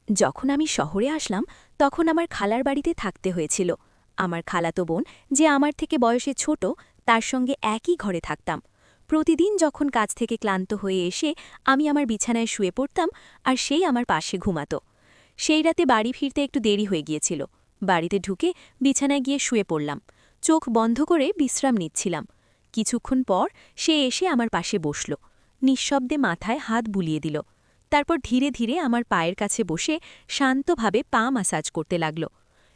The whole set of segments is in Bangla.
যখন আমি শহরে আসলাম তখন আমার খালার বাড়িতে থাকতে হয়েছিল। আমার খালাতো বোন, যে আমার থেকে বয়সে ছোট, তার সঙ্গে একই ঘরে থাকতাম। প্রতিদিন যখন কাজ থেকে ক্লান্ত হয়ে এসে আমি আমার বিছানায় শুয়ে পড়তাম, আর সেই আমার পাশে ঘুমাত। সেই রাতে বাড়ি ফিরতে একটু দেরি হয়ে গিয়েছিল। বাড়িতে ঢুকে বিছানায় গিয়ে শুয়ে পড়লাম। চোখ বন্ধ করে বিশ্রাম নিচ্ছিলাম। কিছুক্ষণ পর সে এসে আমার পাশে বসল। নিঃশব্দে মাথায় হাত বুলিয়ে দিল। তারপর ধীরে ধীরে আমার পায়ের কাছে বসে শান্তভাবে পা মাসাজ করতে লাগল।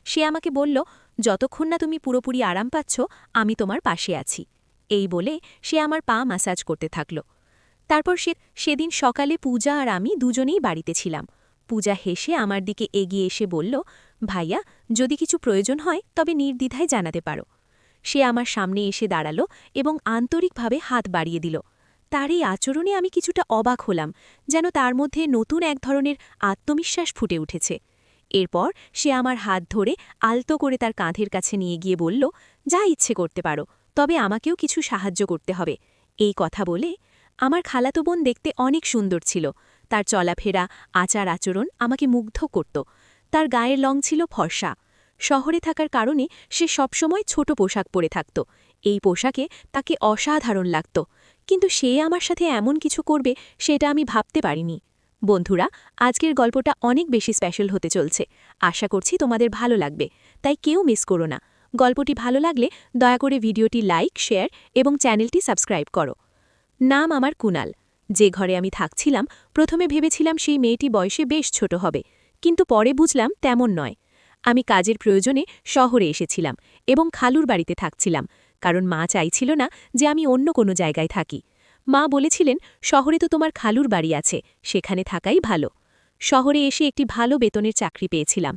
সে আমাকে বলল, যতক্ষণ না তুমি পুরোপুরি আরাম পাচ্ছ, আমি তোমার পাশে আছি। এই বলে সে আমার পা মাসাজ করতে থাকল। তারপর সেদিন সকালে পূজা আর আমি দুজনেই বাড়িতে ছিলাম। পূজা হেসে আমার দিকে এগিয়ে এসে বলল, ভাইয়া, যদি কিছু প্রয়োজন হয় তবে নির্দ্বিধায় জানাতে পারো। সে আমার সামনে এসে দাঁড়াল এবং আন্তরিকভাবে হাত বাড়িয়ে দিল। তার এই আচরণে আমি কিছুটা অবাক হলাম, যেন তার মধ্যে নতুন এক ধরনের আত্মবিশ্বাস ফুটে উঠেছে। এরপর সে আমার হাত ধরে আলতো করে তার কাঁধের কাছে নিয়ে গিয়ে বলল, যা ইচ্ছে করতে পারো, তবে আমাকেও কিছু সাহায্য করতে হবে। এই কথা বলে আমার খালাতো বোন দেখতে অনেক সুন্দর ছিল। তার চলাফেরা, আচার আচরণ আমাকে মুগ্ধ করত। তার গায়ের রং ছিল ফর্সা। শহরে থাকার কারণে সে সবসময় ছোট পোশাক পরে থাকত। এই পোশাকে তাকে অসাধারণ লাগত, কিন্তু সে আমার সাথে এমন কিছু করবে সেটা আমি ভাবতে পারিনি। বন্ধুরা, আজকের গল্পটা অনেক বেশি স্পেশাল হতে চলছে। আশা করছি তোমাদের ভালো লাগবে, তাই কেউ মিস করো না। গল্পটি ভালো লাগলে দয়া করে ভিডিওটি লাইক, শেয়ার এবং চ্যানেলটি সাবস্ক্রাইব করো। নাম আমার কুনাল। যে ঘরে আমি থাকছিলাম, প্রথমে ভেবেছিলাম সেই মেয়েটি বয়সে বেশ ছোট হবে, কিন্তু পরে বুঝলাম তেমন নয়। আমি কাজের প্রয়োজনে শহরে এসেছিলাম এবং খালুর বাড়িতে থাকছিলাম, কারণ মা চাইছিল না যে আমি অন্য কোনো জায়গায় থাকি। মা বলেছিলেন, শহরে তো তোমার খালুর বাড়ি আছে, সেখানে থাকাই ভালো। শহরে এসে একটি ভালো বেতনের চাকরি পেয়েছিলাম।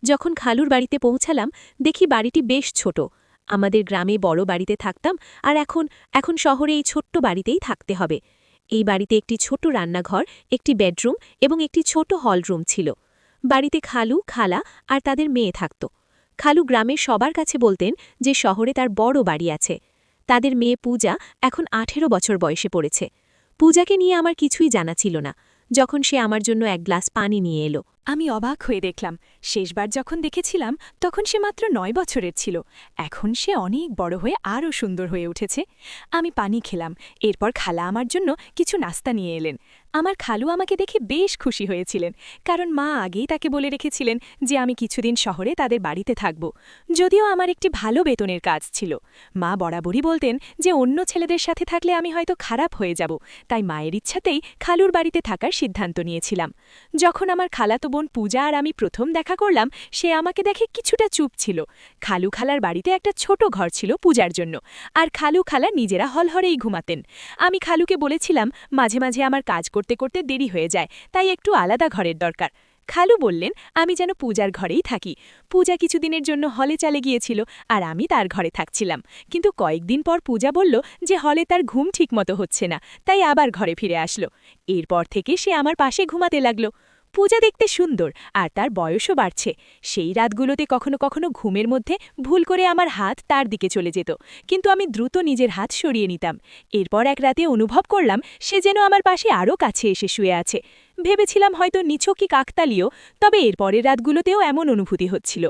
যখন খালুর বাড়িতে পৌঁছালাম, দেখি বাড়িটি বেশ ছোট। আমাদের গ্রামে বড় বাড়িতে থাকতাম, আর এখন শহরে এই ছোট্ট বাড়িতেই থাকতে হবে। এই বাড়িতে একটি ছোট রান্নাঘর, একটি বেডরুম এবং একটি ছোট হলরুম ছিল। বাড়িতে খালু, খালা আর তাদের মেয়ে থাকত। খালু গ্রামের সবার কাছে বলতেন যে শহরে তার বড় বাড়ি আছে। তাদের মেয়ে পূজা এখন 18 বছর বয়সে পড়েছে। পূজাকে নিয়ে আমার কিছুই জানা ছিল না, যখন সে আমার জন্য এক গ্লাস পানি নিয়ে এলো। আমি অবাক হয়ে দেখলাম, শেষবার যখন দেখেছিলাম তখন সে মাত্র 9 বছরের ছিল। এখন সে অনেক বড় হয়ে আরও সুন্দর হয়ে উঠেছে। আমি পানি খেলাম, এরপর খালা আমার জন্য কিছু নাস্তা নিয়ে এলেন। আমার খালু আমাকে দেখে বেশ খুশি হয়েছিলেন, কারণ মা আগেই তাকে বলে রেখেছিলেন যে আমি কিছুদিন শহরে তাদের বাড়িতে থাকব। যদিও আমার একটি ভালো বেতনের কাজ ছিল, মা বরাবরই বলতেন যে অন্য ছেলেদের সাথে থাকলে আমি হয়তো খারাপ হয়ে যাব, তাই মায়ের ইচ্ছাতেই খালুর বাড়িতে থাকার সিদ্ধান্ত নিয়েছিলাম। যখন আমার খালাতো বোন পূজা আর আমি প্রথম দেখা করলাম, সে আমাকে দেখে কিছুটা চুপ ছিল। খালু খালার বাড়িতে একটা ছোট ঘর ছিল পূজার জন্য, আর খালু খালা নিজেরা হলহরেই ঘুমাতেন। আমি খালুকে বলেছিলাম মাঝে মাঝে আমার কাজ করতে করতে দেরি হয়ে যায়, তাই একটু আলাদা ঘরের দরকার। খালু বললেন আমি যেন পূজার ঘরেই থাকি। পূজা কিছুদিনের জন্য হলে চলে গিয়েছিল, আর আমি তার ঘরে থাকছিলাম। কিন্তু কয়েকদিন পর পূজা বলল যে হলে তার ঘুম ঠিকমতো হচ্ছে না, তাই আবার ঘরে ফিরে আসলো। এরপর থেকে সে আমার পাশে ঘুমাতে লাগলো। পূজা দেখতে সুন্দর, আর তার বয়সও বাড়ছে। সেই রাতগুলোতে কখনো কখনো ঘুমের মধ্যে ভুল করে আমার হাত তার দিকে চলে যেত, কিন্তু আমি দ্রুত নিজের হাত সরিয়ে নিতাম। এরপর এক রাতে অনুভব করলাম সে যেন আমার পাশে আরও কাছে এসে শুয়ে আছে। ভেবেছিলাম হয়তো নিছকই কাকতালীয়, তবে এরপরের রাতগুলোতেও এমন অনুভূতি হচ্ছিল।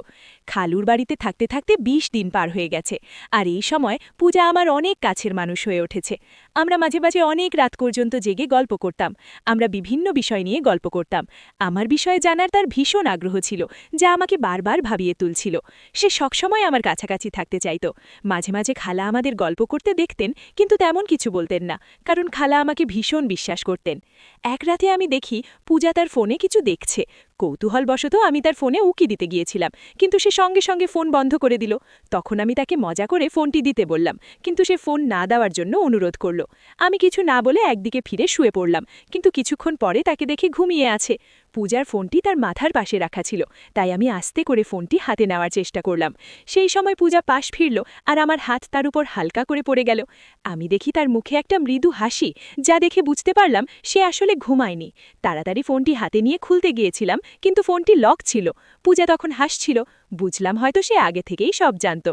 খালুর বাড়িতে থাকতে থাকতে 20 দিন পার হয়ে গেছে, আর এই সময় পূজা আমার অনেক কাছের মানুষ হয়ে উঠেছে। আমরা মাঝে মাঝে অনেক রাত পর্যন্ত জেগে গল্প করতাম। আমরা বিভিন্ন বিষয় নিয়ে গল্প করতাম। আমার বিষয়ে জানার তার ভীষণ আগ্রহ ছিল, যা আমাকে বারবার ভাবিয়ে তুলছিল। সে সবসময় আমার কাছাকাছি থাকতে চাইত। মাঝে মাঝে খালা আমাদের গল্প করতে দেখতেন, কিন্তু তেমন কিছু বলতেন না, কারণ খালা আমাকে ভীষণ বিশ্বাস করতেন। এক রাতে আমি দেখি পূজা তার ফোনে কিছু দেখছে। কৌতূহলবশত আমি তার ফোনে উকি দিতে গিয়েছিলাম, কিন্তু সে সঙ্গে সঙ্গে ফোন বন্ধ করে দিল। তখন আমি তাকে মজা করে ফোনটি দিতে বললাম, কিন্তু সে ফোন না দেওয়ার জন্য অনুরোধ করল। আমি কিছু না বলে একদিকে ফিরে শুয়ে পড়লাম, কিন্তু কিছুক্ষণ পরে তাকে দেখে ঘুমিয়ে আছে। পূজার ফোনটি তার মাথার পাশে রাখা ছিল, তাই আমি আস্তে করে ফোনটি হাতে নেওয়ার চেষ্টা করলাম। সেই সময় পূজা পাশ ফিরল, আর আমার হাত তার উপর হালকা করে পড়ে গেল। আমি দেখি তার মুখে একটা মৃদু হাসি, যা দেখে বুঝতে পারলাম সে আসলে ঘুমায়নি। তাড়াতাড়ি ফোনটি হাতে নিয়ে খুলতে গিয়েছিলাম, কিন্তু ফোনটি লক ছিল। পূজা তখন হাসছিল। বুঝলাম হয়তো সে আগে থেকেই সব জানত।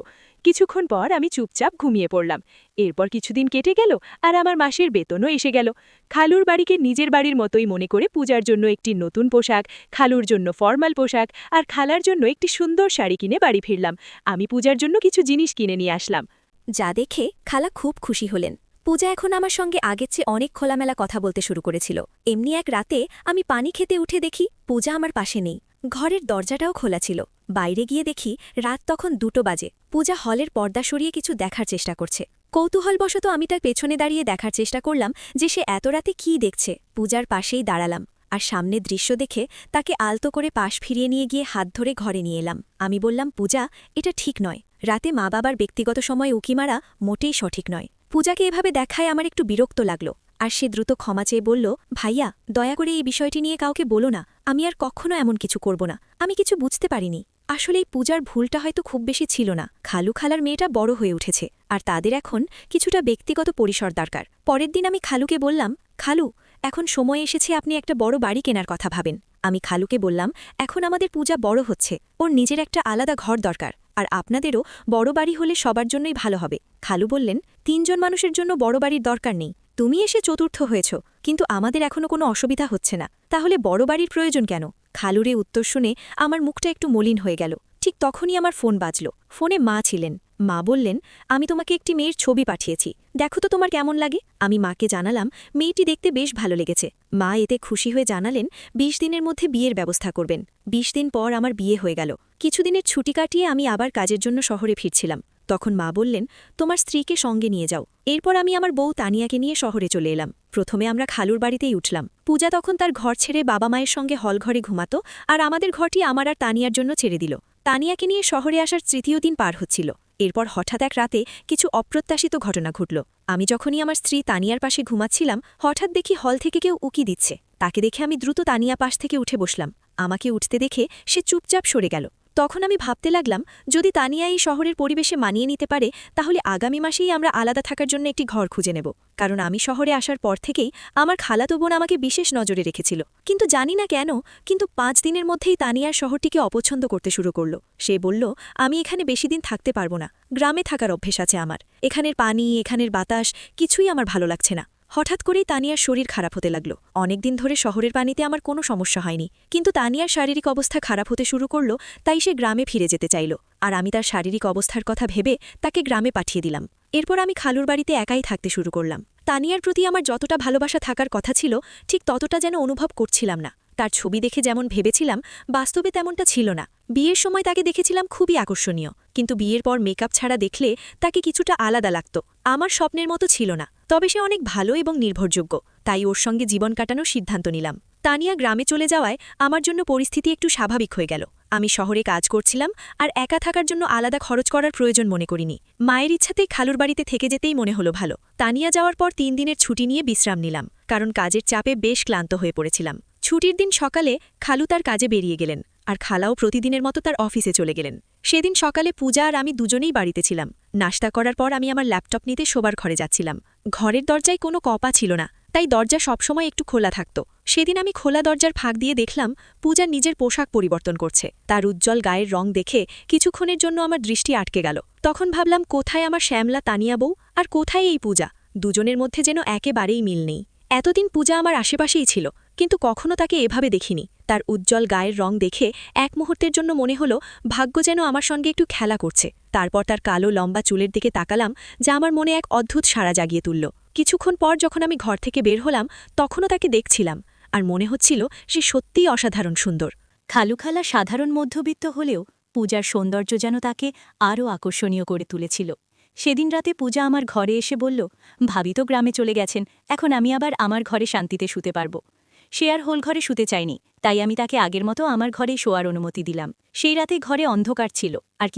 কিছুক্ষণ পর আমি চুপচাপ ঘুমিয়ে পড়লাম। এরপর কিছুদিন কেটে গেল, আর আমার মাসের বেতনও এসে গেল। খালুর বাড়িকে নিজের বাড়ির মতোই মনে করে পূজার জন্য একটি নতুন পোশাক, খালুর জন্য ফর্মাল পোশাক আর খালার জন্য একটি সুন্দর শাড়ি কিনে বাড়ি ফিরলাম। আমি পূজার জন্য কিছু জিনিস কিনে নিয়ে আসলাম। যা দেখে খালা খুব খুশি হলেন। পূজা এখন আমার সঙ্গে আগের চেয়ে অনেক খোলামেলা কথা বলতে শুরু করেছিল। এমনি এক রাতে আমি পানি খেতে উঠে দেখি পূজা আমার পাশে নেই। ঘরের দরজাটাও খোলা ছিল। বাইরে গিয়ে দেখি রাত তখন 2টো বাজে। পূজা হলের পর্দা সরিয়ে কিছু দেখার চেষ্টা করছে। কৌতূহলবশত আমি তার পেছনে দাঁড়িয়ে দেখার চেষ্টা করলাম যে সে এত রাতে কী দেখছে। পূজার পাশেই দাঁড়ালাম আর সামনে দৃশ্য দেখে তাকে আলতো করে পাশ ফিরিয়ে নিয়ে গিয়ে হাত ধরে ঘরে নিয়ে এলাম। আমি বললাম, পূজা, এটা ঠিক নয়। রাতে মা বাবার ব্যক্তিগত সময়ে উকি মারা মোটেই সঠিক নয়। পূজাকে এভাবে দেখায় আমার একটু বিরক্ত লাগল, আর সে দ্রুত ক্ষমা চেয়ে বলল, ভাইয়া, দয়া করে এই বিষয়টি নিয়ে কাউকে বলো না। আমি আর কখনো এমন কিছু করব না। আমি কিছু বুঝতে পারিনি। আসলে এই পূজার ভুলটা হয়তো খুব বেশি ছিল না। খালু খালার মেয়েটা বড় হয়ে উঠেছে, আর তাদের এখন কিছুটা ব্যক্তিগত পরিসর দরকার। পরের দিন আমি খালুকে বললাম, খালু, এখন সময় এসেছে আপনি একটা বড় বাড়ি কেনার কথা ভাবেন। আমি খালুকে বললাম, এখন আমাদের পূজা বড় হচ্ছে, ওর নিজের একটা আলাদা ঘর দরকার, আর আপনাদেরও বড় বাড়ি হলে সবার জন্যই ভালো হবে। খালু বললেন, 3জন মানুষের জন্য বড় বাড়ির দরকার নেই। তুমি এসে চতুর্থ হয়েছ, কিন্তু আমাদের এখনো কোনো অসুবিধা হচ্ছে না। তাহলে বড় বাড়ির প্রয়োজন কেন? খালুরে উত্তর শুনে আমার মুখটা একটু মলিন হয়ে গেল। ঠিক তখনই আমার ফোন বাজল। ফোনে মা ছিলেন। মা বললেন, আমি তোমাকে একটি মেয়ের ছবি পাঠিয়েছি, দেখো তো তোমার কেমন লাগে। আমি মাকে জানালাম মেয়েটি দেখতে বেশ ভালো লেগেছে। মা এতে খুশি হয়ে জানালেন 20 দিনের মধ্যে বিয়ের ব্যবস্থা করবেন। 20 দিন পর আমার বিয়ে হয়ে গেল। কিছুদিনের ছুটি কাটিয়ে আমি আবার কাজের জন্য শহরে ফিরছিলাম। তখন মা বললেন, তোমার স্ত্রীকে সঙ্গে নিয়ে যাও। এরপর আমি আমার বউ তানিয়াকে নিয়ে শহরে চলে এলাম। প্রথমে আমরা খালুর বাড়িতেই উঠলাম। পূজা তখন তার ঘর ছেড়ে বাবা মায়ের সঙ্গে হলঘরে ঘুমাতো, আর আমাদের ঘরটি আমার আর তানিয়ার জন্য ছেড়ে দিল। তানিয়াকে নিয়ে শহরে আসার 3য় দিন পার হচ্ছিল। এরপর হঠাৎ এক রাতে কিছু অপ্রত্যাশিত ঘটনা ঘটল। আমি যখনই আমার স্ত্রী তানিয়ার পাশে ঘুমাচ্ছিলাম, হঠাৎ দেখি হল থেকে কেউ উকি দিচ্ছে। তাকে দেখে আমি দ্রুত তানিয়া পাশ থেকে উঠে বসলাম। আমাকে উঠতে দেখে সে চুপচাপ সরে গেল। তখন আমি ভাবতে লাগলাম, যদি তানিয়া এই শহরের পরিবেশে মানিয়ে নিতে পারে, তাহলে আগামী মাসেই আমরা আলাদা থাকার জন্য একটি ঘর খুঁজে নেব। কারণ আমি শহরে আসার পর থেকেই আমার খালাতো বোন আমাকে বিশেষ নজরে রেখেছিল। কিন্তু জানি না কেন, কিন্তু 5 দিনের মধ্যেই তানিয়ার শহরটিকে অপছন্দ করতে শুরু করল। সে বলল, আমি এখানে বেশি দিন থাকতে পারবো না। গ্রামে থাকার অভ্যেস আছে আমার। এখানের পানি, এখানের বাতাস কিছুই আমার ভালো লাগছে না। হঠাৎ করেই তানিয়ার শরীর খারাপ হতে লাগল। অনেকদিন ধরে শহরের পানিতে আমার কোনো সমস্যা হয়নি, কিন্তু তানিয়ার শারীরিক অবস্থা খারাপ হতে শুরু করল। তাই সে গ্রামে ফিরে যেতে চাইল, আর আমি তার শারীরিক অবস্থার কথা ভেবে তাকে গ্রামে পাঠিয়ে দিলাম। এরপর আমি খালুর বাড়িতে একাই থাকতে শুরু করলাম। তানিয়ার প্রতি আমার যতটা ভালোবাসা থাকার কথা ছিল, ঠিক ততটা যেন অনুভব করছিলাম না। তার ছবি দেখে যেমন ভেবেছিলাম, বাস্তবে তেমনটা ছিল না। বিয়ের সময় তাকে দেখেছিলাম খুবই আকর্ষণীয়, কিন্তু বিয়ের পর মেকআপ ছাড়া দেখলে তাকে কিছুটা আলাদা লাগত। আমার স্বপ্নের মতো ছিল না। তবে সে অনেক ভালো এবং নির্ভরযোগ্য, তাই ওর সঙ্গে জীবন কাটানোর সিদ্ধান্ত নিলাম। তানিয়া গ্রামে চলে যাওয়ায় আমার জন্য পরিস্থিতি একটু স্বাভাবিক হয়ে গেল। আমি শহরে কাজ করছিলাম, আর একা থাকার জন্য আলাদা খরচ করার প্রয়োজন মনে করিনি। মায়ের ইচ্ছাতেই খালুর বাড়িতে থেকে যেতেই মনে হলো ভালো। তানিয়া যাওয়ার পর 3 দিনের ছুটি নিয়ে বিশ্রাম নিলাম, কারণ কাজের চাপে বেশ ক্লান্ত হয়ে পড়েছিলাম। ছুটির দিন সকালে খালু তার কাজে বেরিয়ে গেলেন, আর খালাও প্রতিদিনের মতো তার অফিসে চলে গেলেন। সেদিন সকালে পূজা আর আমি দুজনেই বাড়িতে ছিলাম। নাশতা করার পর আমি আমার ল্যাপটপ নিতে শোবার ঘরে যাচ্ছিলাম। ঘরের দরজায় কোনো কপা ছিল না, তাই দরজা সবসময় একটু খোলা থাকত। সেদিন আমি খোলা দরজার ফাঁক দিয়ে দেখলাম পূজা নিজের পোশাক পরিবর্তন করছে। তার উজ্জ্বল গায়ের রং দেখে কিছুক্ষণের জন্য আমার দৃষ্টি আটকে গেল। তখন ভাবলাম, কোথায় আমার শ্যামলা তানিয়া বউ, আর কোথায় এই পূজা? দুজনের মধ্যে যেন একেবারেই মিল নেই। এতদিন পূজা আমার আশেপাশেই ছিল, কিন্তু কখনো তাকে এভাবে দেখিনি। তার উজ্জ্বল গায়ের রং দেখে এক মুহূর্তের জন্য মনে হলো ভাগ্য যেন আমার সঙ্গে একটু খেলা করছে। তারপর তার কালো লম্বা চুলের দিকে তাকালাম, যা আমার মনে এক অদ্ভুত সাড়া জাগিয়ে তুলল। কিছুক্ষণ পর যখন আমি ঘর থেকে বের হলাম, তখনও তাকে দেখছিলাম, আর মনে হচ্ছিল সে সত্যিই অসাধারণ সুন্দর। খালু খালা সাধারণ মধ্যবিত্ত হলেও পূজার সৌন্দর্য যেন তাকে আরও আকর্ষণীয় করে তুলেছিল। সেদিন রাতে পূজা আমার ঘরে এসে বলল, ভাবি তো গ্রামে চলে গেছেন, এখন আমি আবার আমার ঘরে শান্তিতে শুতে পারব। সে আর হোল ঘরে শুতে চায়নি, তাই আমি তাকে আগের মতো আমার ঘরেই শোয়ার অনুমতি দিলাম। সেই রাতে ঘরে অন্ধকার ছিল, আর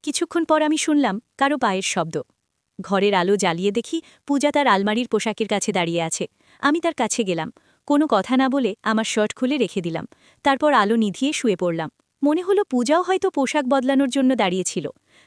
কিছুক্ষণ পর আমি শুনলাম কারো পায়ের শব্দ। ঘরের আলো জ্বালিয়ে দেখি পূজা তার আলমারির পোশাকের কাছে দাঁড়িয়ে আছে। আমি তার কাছে গেলাম, কোনো কথা না বলে আমার শার্ট খুলে রেখে দিলাম। তারপর আলো নিভিয়ে শুয়ে পড়লাম। মনে হলো পূজাও হয়তো পোশাক বদলানোর জন্য দাঁড়িয়েছিল,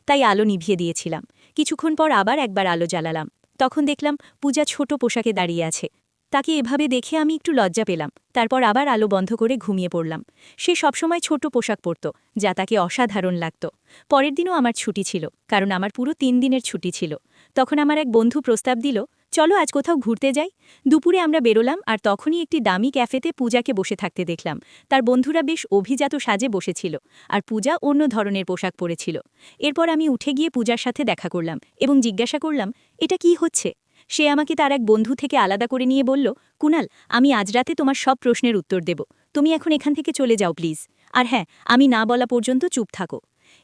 তাই আলো নিভিয়ে দিয়েছিলাম। কিছুক্ষণ পর আবার একবার আলো জ্বালালাম। তখন দেখলাম পূজা ছোট পোশাকে দাঁড়িয়ে আছে। তাকে এভাবে দেখে আমি একটু লজ্জা পেলাম। তারপর আবার আলো বন্ধ করে ঘুমিয়ে পড়লাম। সে সবসময় ছোট পোশাক পরত, যা তাকে অসাধারণ লাগত। পরের দিনও আমার ছুটি ছিল, কারণ আমার পুরো 3 দিনের ছুটি ছিল। তখন আমার এক বন্ধু প্রস্তাব দিল, চলো আজ কোথাও ঘুরতে যাই। দুপুরে আমরা বেরোলাম, আর তখনই একটি দামি ক্যাফেতে পূজাকে বসে থাকতে দেখলাম। তার বন্ধুরা বেশ অভিজাত সাজে বসেছিল, আর পূজা অন্য ধরনের পোশাক পরেছিল। এরপর আমি উঠে গিয়ে পূজার সাথে দেখা করলাম এবং জিজ্ঞাসা করলাম, এটা কি হচ্ছে? সে আমাকে তার এক বন্ধু থেকে আলাদা করে নিয়ে বলল, কুনাল, আমি আজ রাতে তোমার সব প্রশ্নের উত্তর দেব। তুমি এখন এখান থেকে চলে যাও প্লিজ। আর হ্যাঁ, আমি না বলা পর্যন্ত চুপ থাকো।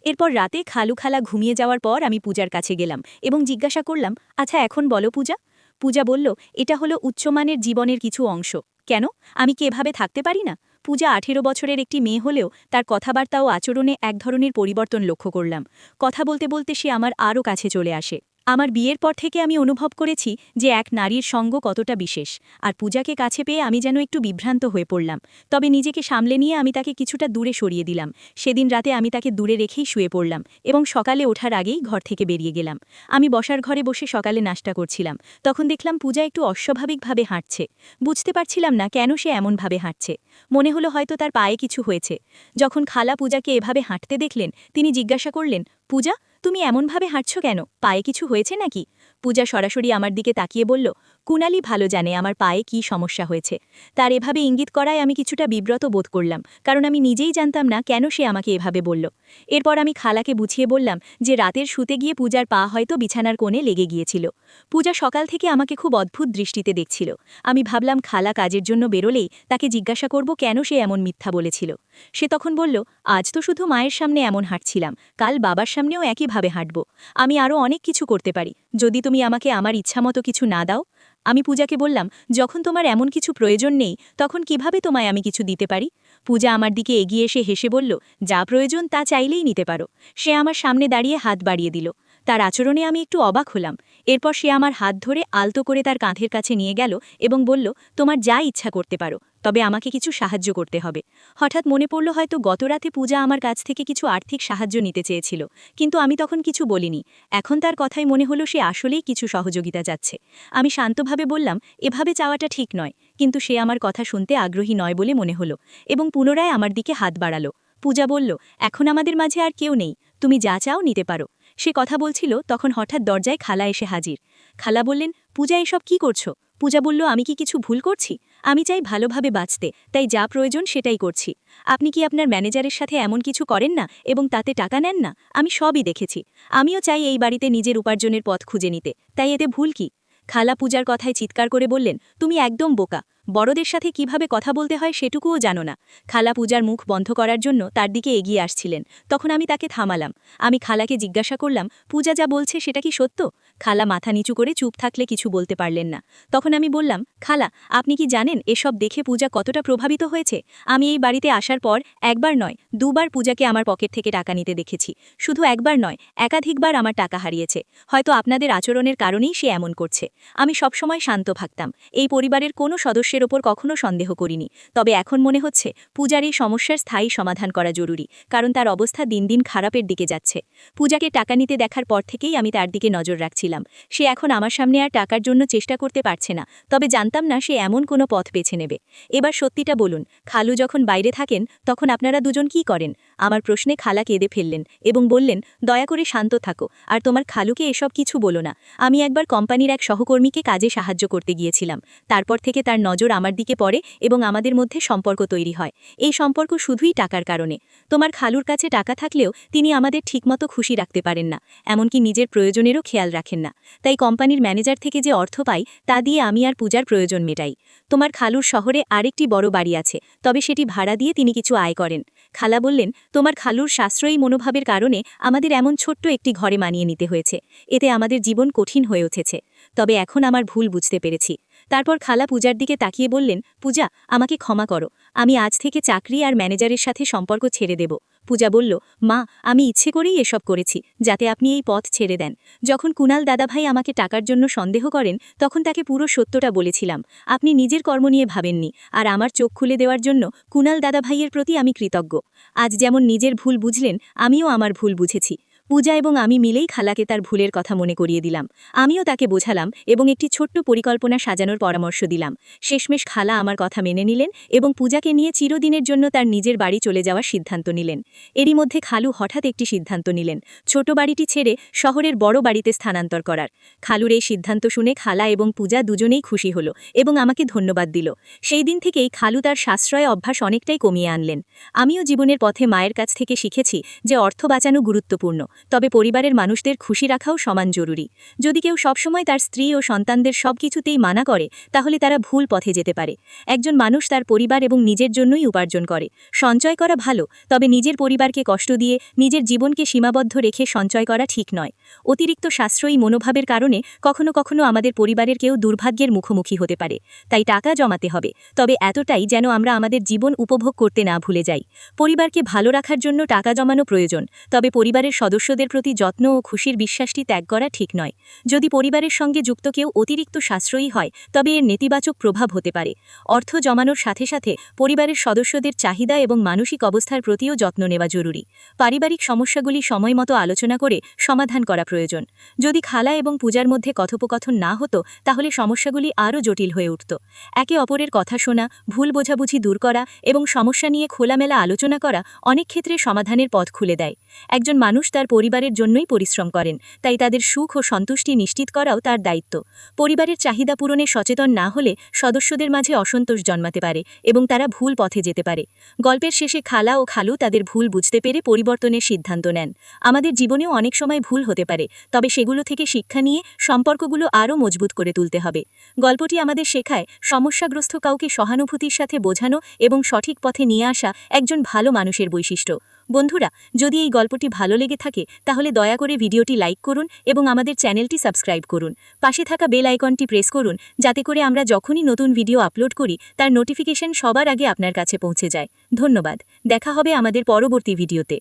এরপর রাতে খালা ঘুমিয়ে যাওয়ার পর আমি পূজার কাছে গেলাম এবং জিজ্ঞাসা করলাম, আচ্ছা এখন বলো পূজা। পূজা বলল, এটা হলো উচ্চমানের জীবনের কিছু অংশ। কেন? আমি কি এভাবে থাকতে পারি না? পূজা 18 বছরের একটি মেয়ে হলেও তার কথাবার্তা ও আচরণে এক ধরনের পরিবর্তন লক্ষ্য করলাম। কথা বলতে বলতে সে আমার আরও কাছে চলে আসে। আমার বিয়ের পর থেকে আমি অনুভব করেছি যে এক নারীর সঙ্গ কতটা বিশেষ। আর পূজাকে কাছে পেয়ে আমি যেন একটু বিভ্রান্ত হয়ে পড়লাম। তবে নিজেকে সামলে নিয়ে আমি তাকে কিছুটা দূরে সরিয়ে দিলাম। সেদিন রাতে আমি তাকে দূরে রেখেই শুয়ে পড়লাম এবং সকালে ওঠার আগেই ঘর থেকে বেরিয়ে গেলাম। আমি বসার ঘরে বসে সকালে নাস্তা করছিলাম। তখন দেখলাম পূজা একটু অস্বাভাবিকভাবে হাঁটছে। বুঝতে পারছিলাম না কেন সে এমনভাবে হাঁটছে। মনে হলো হয়তো তার পায়ে কিছু হয়েছে। যখন খালা পূজাকে এভাবে হাঁটতে দেখলেন, তিনি জিজ্ঞাসা করলেন, পূজা, তুমি এমনভাবে হাঁটছো কেন? পায়ে কিছু হয়েছে নাকি? পূজা সরাসরি আমার দিকে তাকিয়ে বলল, কুনালি ভালো জানে আমার পায়ে কি সমস্যা হয়েছে। তার এভাবে ইঙ্গিত করায় আমি কিছুটা বিব্রত বোধ করলাম, কারণ আমি নিজেই জানতাম না কেন সে আমাকে এভাবে বলল। এরপর আমি খালাকে বুঝিয়ে বললাম যে রাতের শুতে গিয়ে পূজার পা হয়তো বিছানার কোণে লেগে গিয়েছিল। পূজা সকাল থেকে আমাকে খুব অদ্ভুত দৃষ্টিতে দেখছিল। আমি ভাবলাম খালা কাজের জন্য বেরোলেই তাকে জিজ্ঞাসা করব কেন সে এমন মিথ্যা বলেছিল। সে তখন বলল, আজ তো শুধু মায়ের সামনে এমন হাঁটছিলাম, কাল বাবার সামনেও একইভাবে হাঁটব। আমি আরও অনেক কিছু করতে পারি, যদি তুমি আমাকে আমার ইচ্ছামতো কিছু না দাও। আমি পূজাকে বললাম, যখন তোমার এমন কিছু প্রয়োজন নেই, তখন কিভাবে তোমায় আমি কিছু দিতে পারি? পূজা আমার দিকে এগিয়ে এসে হেসে বলল, যা প্রয়োজন তা চাইলেই নিতে পারো। সে আমার সামনে দাঁড়িয়ে হাত বাড়িয়ে দিল। তার আচরণে আমি একটু অবাক হলাম। এরপর সে আমার হাত ধরে আলতো করে তার কাঁধের কাছে নিয়ে গেল এবং বলল, তোমার যা ইচ্ছা করতে পারো, তবে আমাকে কিছু সাহায্য করতে হবে। হঠাৎ মনে পড়ল হয়তো গতরাতে পূজা আমার কাছ থেকে কিছু আর্থিক সাহায্য নিতে চেয়েছিল, কিন্তু আমি তখন কিছু বলিনি। এখন তার কথাই মনে হলো সে আসলেই কিছু সহযোগিতা চাচ্ছে। আমি শান্তভাবে বললাম, এভাবে চাওয়াটা ঠিক নয়, কিন্তু সে আমার কথা শুনতে আগ্রহী নয় বলে মনে হলো এবং পুনরায় আমার দিকে হাত বাড়ালো। পূজা বলল, এখন আমাদের মাঝে আর কেউ নেই, তুমি যা চাও নিতে পারো। সে কথা বলছিল, তখন হঠাৎ দরজায় খালা এসে হাজির। খালা বললেন, পূজা এসব কি করছো? পূজা বলল, আমি কি কিছু ভুল করছি? আমি চাই ভালোভাবে বাঁচতে, তাই যা প্রয়োজন সেটাই করছি। আপনি কি আপনার ম্যানেজারের সাথে এমন কিছু করেন না এবং তাতে টাকা নেন না? আমি সবই দেখেছি। আমিও চাই এই বাড়িতে নিজের উপার্জনের পথ খুঁজে নিতে, তাই এতে ভুল কি? খালা পূজার কথায় চিৎকার করে বললেন, তুমি একদম বোকা। বড়দের সাথে কিভাবে কথা বলতে হয় সেটুকুও জানো না। খালা পূজার মুখ বন্ধ করার জন্য তার দিকে এগিয়ে আসছিলেন। তখন আমি তাকে থামালাম। আমি খালাকে জিজ্ঞাসা করলাম, পূজা যা বলছে সেটা কি সত্য? খালা মাথা নিচু করে চুপ থাকলে কিছু বলতে পারলেন না। তখন আমি বললাম, খালা, আপনি কি জানেন এসব দেখে পূজা কতটা প্রভাবিত হয়েছে? আমি এই বাড়িতে আসার পর একবার নয়, দুবার পূজাকে আমার পকেট থেকে টাকা নিতে দেখেছি। শুধু একবার নয়, একাধিকবার আমার টাকা হারিয়েছে। হয়তো আপনাদের আচরণের কারণেই সে এমন করছে। আমি সবসময় শান্ত থাকতাম, এই পরিবারের কোনো সদস্যের ওপর কখনো সন্দেহ করিনি। তবে এখন মনে হচ্ছে পূজার এই সমস্যার স্থায়ী সমাধান করা জরুরি, কারণ তার অবস্থা দিন দিন খারাপের দিকে যাচ্ছে। পূজাকে টাকা নিতে দেখার পর থেকেই আমি তার দিকে নজর রাখছিলাম। সে এখন আমার সামনে আর টাকার জন্য চেষ্টা করতে পারছে না, তবে জানতাম না সে এমন কোনো পথ বেছে নেবে। এবার সত্যিটা বলুন, খালু যখন বাইরে থাকেন তখন আপনারা দুজন কি করেন? আমার প্রশ্নে খালা কেঁদে ফেললেন এবং বললেন, দয়া করে শান্ত থাকো, আর তোমার খালুকে এসব কিছু বলো না। আমি একবার কোম্পানির এক সহকর্মীকে কাজে সাহায্য করতে গিয়েছিলাম। তারপর থেকে তার নজর আমার দিকে পড়ে এবং আমাদের মধ্যে সম্পর্ক তৈরি হয়। এই সম্পর্ক শুধুই টাকার কারণে। তোমার খালুর কাছে টাকা থাকলেও তিনি আমাদের ঠিকমতো খুশি রাখতে পারেন না, এমনকি নিজের প্রয়োজনেরও খেয়াল রাখেন না। তাই কোম্পানির ম্যানেজার থেকে যে অর্থ পাই তা দিয়ে আমি আর পূজার প্রয়োজন মেটাই। তোমার খালুর শহরে আরেকটি বড় বাড়ি আছে, তবে সেটি ভাড়া দিয়ে তিনি কিছু আয় করেন। খালা বললেন, তোমার খালুর সাশ্রয়ী মনোভাবের কারণে আমাদের এমন ছোট্ট একটি ঘরে মানিয়ে নিতে হয়েছে। এতে আমাদের জীবন কঠিন হয়ে উঠেছে। তবে এখন আমার ভুল বুঝতে পেরেছি। তারপর খালা পূজার দিকে তাকিয়ে বললেন, পূজা, আমাকে ক্ষমা করো। আমি আজ থেকে চাকরি আর ম্যানেজারের সাথে সম্পর্ক ছেড়ে দেব। পূজা বলল, মা, আমি ইচ্ছে করেই এসব করেছি, যাতে আপনি এই পথ ছেড়ে দেন। যখন কুনাল দাদাভাই আমাকে টাকার জন্য সন্দেহ করেন তখন তাকে পুরো সত্যটা বলেছিলাম। আপনি নিজের কর্ম নিয়ে ভাবেননি, আর আমার চোখ খুলে দেওয়ার জন্য কুনাল দাদাভাইয়ের প্রতি আমি কৃতজ্ঞ। আজ যেমন নিজের ভুল বুঝলেন, আমিও আমার ভুল বুঝেছি। পূজা এবং আমি মিলেই খালাকে তার ভুলের কথা মনে করিয়ে দিলাম। আমিও তাকে বোঝালাম এবং একটি ছোট্ট পরিকল্পনা সাজানোর পরামর্শ দিলাম। শেষমেশ খালা আমার কথা মেনে নিলেন এবং পূজাকে নিয়ে চিরদিনের জন্য তার নিজের বাড়ি চলে যাওয়ার সিদ্ধান্ত নিলেন। এরই মধ্যে খালু হঠাৎ একটি সিদ্ধান্ত নিলেন, ছোট বাড়িটি ছেড়ে শহরের বড় বাড়িতে স্থানান্তর করার। খালুর এই সিদ্ধান্ত শুনে খালা এবং পূজা দুজনেই খুশি হল এবং আমাকে ধন্যবাদ দিল। সেই দিন থেকেই খালু তার সাশ্রয় অভ্যাস অনেকটাই কমিয়ে আনলেন। আমিও জীবনের পথে মায়ের কাছ থেকে শিখেছি যে অর্থ বাঁচানো গুরুত্বপূর্ণ, তবে পরিবারের মানুষদের খুশি রাখাও সমান জরুরি। যদি কেউ সবসময় তার স্ত্রী ও সন্তানদের সবকিছুতেই মানা করে, তাহলে তারা ভুল পথে যেতে পারে। একজন মানুষ তার পরিবার এবং নিজের জন্যই উপার্জন করে। সঞ্চয় করা ভালো, তবে নিজের পরিবারকে কষ্ট দিয়ে নিজের জীবনকে সীমাবদ্ধ রেখে সঞ্চয় করা ঠিক নয়। অতিরিক্ত সাশ্রয়ী মনোভাবের কারণে কখনো কখনো আমাদের পরিবারের কেউ দুর্ভাগ্যের মুখোমুখি হতে পারে। তাই টাকা জমাতে হবে, তবে এতটাই যেন আমরা আমাদের জীবন উপভোগ করতে না ভুলে যাই। পরিবারকে ভালো রাখার জন্য টাকা জমানো প্রয়োজন, তবে পরিবারের সদস্যদের প্রতি যত্ন ও খুশির বিশ্বাসটি ত্যাগ করা ঠিক নয়। যদি পরিবারের সঙ্গে যুক্ত কেউ অতিরিক্ত সাশ্রয়ী হয়, তবে এর নেতিবাচক প্রভাব হতে পারে। অর্থ জমানোর সাথে সাথে পরিবারের সদস্যদের চাহিদা এবং মানসিক অবস্থার প্রতিও যত্ন নেওয়া জরুরি। পারিবারিক সমস্যাগুলি সময়মতো আলোচনা করে সমাধান করা প্রয়োজন। যদি খালা এবং পূজার মধ্যে কথোপকথন না হতো, তাহলে সমস্যাগুলি আরও জটিল হয়ে উঠত। একে অপরের কথা শোনা, ভুল বোঝাবুঝি দূর করা এবং সমস্যা নিয়ে খোলামেলা আলোচনা করা অনেক ক্ষেত্রে সমাধানের পথ খুলে দেয়। একজন মানুষ তার পরিবারের জন্যই পরিশ্রম করেন, তাই তাদের সুখ ও সন্তুষ্টি নিশ্চিত করাও তার দায়িত্ব। পরিবারের চাহিদা পূরণে সচেতন না হলে সদস্যদের মাঝে অসন্তোষ জন্মাতে পারে এবং তারা ভুল পথে যেতে পারে। গল্পের শেষে খালা ও খালু তাদের ভুল বুঝতে পেরে পরিবর্তনের সিদ্ধান্ত নেন। আমাদের জীবনেও অনেক সময় ভুল হতে পারে, তবে সেগুলো থেকে শিক্ষা নিয়ে সম্পর্কগুলো আরও মজবুত করে তুলতে হবে। গল্পটি আমাদের শেখায় সমস্যাগ্রস্ত কাউকে সহানুভূতির সাথে বোঝানো এবং সঠিক পথে নিয়ে আসা একজন ভালো মানুষের বৈশিষ্ট্য। বন্ধুরা, যদি এই গল্পটি ভালো লেগে থাকে, তাহলে দয়া করে ভিডিওটি লাইক করুন এবং আমাদের চ্যানেলটি সাবস্ক্রাইব করুন। পাশে থাকা বেল আইকনটি প্রেস করুন, যাতে করে আমরা যখনই নতুন ভিডিও আপলোড করি তার নোটিফিকেশন সবার আগে আপনার কাছে পৌঁছে যায়। ধন্যবাদ। দেখা হবে আমাদের পরবর্তী ভিডিওতে।